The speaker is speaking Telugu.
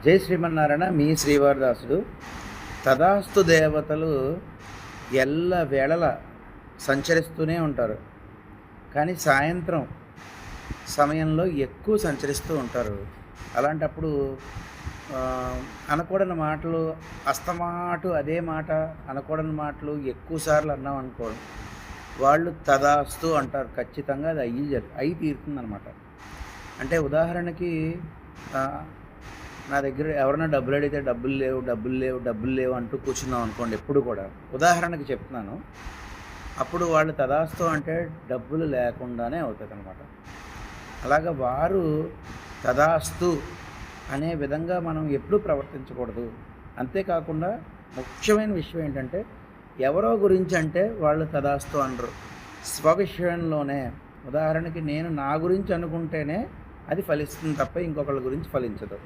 జై శ్రీమన్నారాయణ. మీ శ్రీవారదాసుడు. తదాస్తు దేవతలు ఎల్ల వేళల సంచరిస్తూనే ఉంటారు, కానీ సాయంత్రం సమయంలో ఎక్కువ సంచరిస్తూ ఉంటారు. అలాంటప్పుడు అనకూడని మాటలు, అస్తమాటు అదే మాట అనకూడని మాటలు ఎక్కువసార్లు అన్నాం అనుకో, వాళ్ళు తదాస్తు అంటారు. ఖచ్చితంగా అది అయి తీరుతుందనమాట. అంటే ఉదాహరణకి నా దగ్గర ఎవరైనా డబ్బులు అడిగితే డబ్బులు లేవు డబ్బులు లేవు డబ్బులు లేవు అంటూ కూర్చున్నాం అనుకోండి, ఎప్పుడు కూడా ఉదాహరణకి చెప్తున్నాను. అప్పుడు వాళ్ళు తదాస్తు అంటే డబ్బులు లేకుండానే అవుతుంది అనమాట. అలాగ వారు తదాస్తు అనే విధంగా మనం ఎప్పుడూ ప్రవర్తించకూడదు. అంతేకాకుండా ముఖ్యమైన విషయం ఏంటంటే, ఎవరో గురించి అంటే వాళ్ళు తదాస్తు అనరు. స్వవిషయంలోనే, ఉదాహరణకి నేను నా గురించి అనుకుంటేనే అది ఫలిస్తుంది తప్ప ఇంకొకళ్ళ గురించి ఫలించదు.